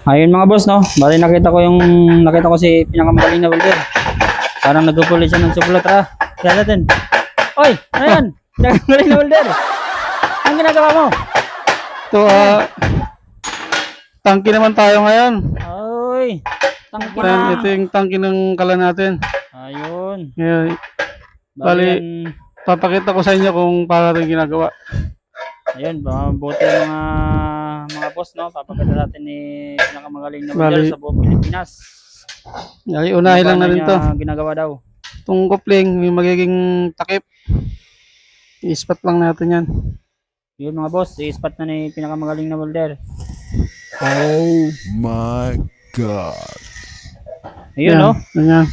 Ayun mga boss, no? Bali nakita ko si pinakamagaling na welder. Parang nagpupulit siya ng suplot, ah. Kaya natin. Oy, ano yan? Pinakamagaling na welder. Ang ginagawa mo? Ito, tangke naman tayo ngayon. Oy, tangki Ayan, na. ito yung tangke ng kalan natin. Ayun. Ngayon, Bali, Bali, papakita ko sa inyo kung paano ito ginagawa. ayun, buti ang mga boss, no? Papakita natin ni pinakamagaling na welder Bali, sa buong Pilipinas. ay, unahin lang Paano natin to. niya ginagawa daw. Itong kopling, may magiging takip. I-spot lang natin yan. Yun mga boss, i-spot na ni pinakamagaling na welder. Oh my God. Ayun, Yan, no? ganyan.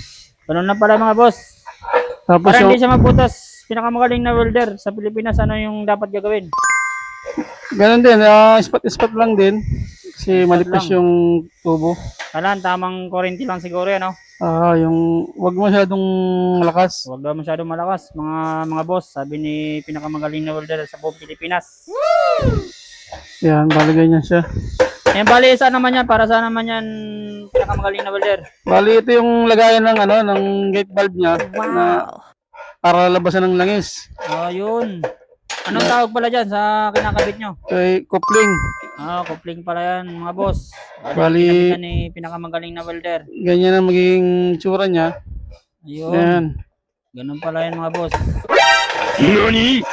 Ganun na pala mga boss. Tapos Para yung, hindi siya mabutas, pinakamagaling na welder sa Pilipinas, ano yung dapat gagawin? ganun din, spot lang din. Kasi Spot malipis lang. yung tubo. Kailangan tamang kurente lang siguro yan, no? Yung, wag masyadong malakas. Huwag daw masyadong malakas, mga boss, sabi ni pinakamagaling na welder sa buong Pilipinas. Yan, bali ganyan siya. Eh, bali, saan naman yan? Para saan naman yan pinakamagaling na welder? Bali, ito yung lagayan ng ng gate valve niya na para labasan ng langis. Ayun. Anong tawag pala dyan sa kinakabit nyo? Kay kopling. Coupling pala yan, mga boss. Bali, Kinabitan ni pinakamagaling na welder. ganyan ang magiging tsura niya. Ayun. Yan. Ganun pala yan, mga boss. NANI?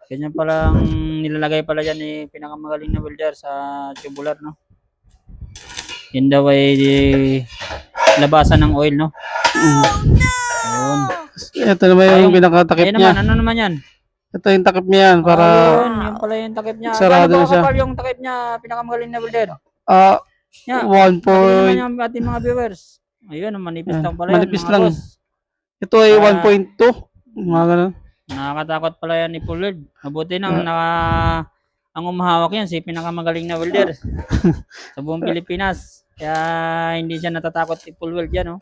Ganyan palang nilalagay pala dyan ni pinakamagaling na welder sa tubular, no? Yan daw ay labasan ng oil, no? Ayun. Ito naman yung pinakatakip Ayun niya. naman, ano naman yan? Ito yung takip niya yan para Ayun, yung pala yung takip niya. sarado Gaano na ba siya. kapal yung takip niya, pinakamagaling na welder? ah Yeah. 1 Pati point. naman yung ating mga viewers. Ayun, manipis lang pala yan, Manipis mga lang. boss. Ito ay 1.2. Mga ganun. Nakakatakot pala yan ni Full Weld. Mabuti nang ang umahawak yan si pinakamagaling na welder sa buong Pilipinas. Kaya hindi siya natatakot si Full Weld yan, oh.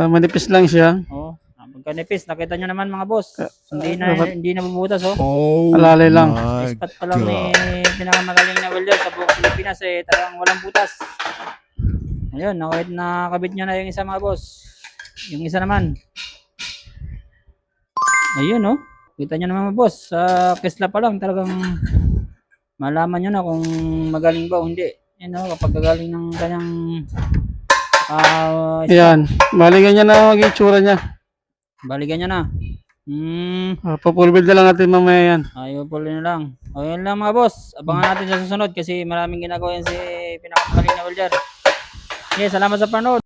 Manipis lang siya. Oh, pagkanipis, nakita nyo naman mga boss. dapat- Hindi na bubutas, oh. Oh Alalay lang. my Ispat pa lang ni pinakamagaling na welder sa buong Pilipinas eh, talagang walang butas. Ayun, nakabit niya na yung isa mga boss. Yung isa naman. Ayun, oh. Kita nyo naman mga boss, sa Kesla pa lang talagang malaman nyo na kung magaling ba o hindi. Yan, oh, kapag gagaling ng kanyang Ayan. Bali ganyan na magiging tsura niya. balikan nyo na. Papulbid na lang natin mamaya yan. Ayaw po na lang. O yun lang mga boss. Abangan natin sa susunod kasi maraming ginagawa yan si pinakamagaling na welder. Okay, salamat sa panood.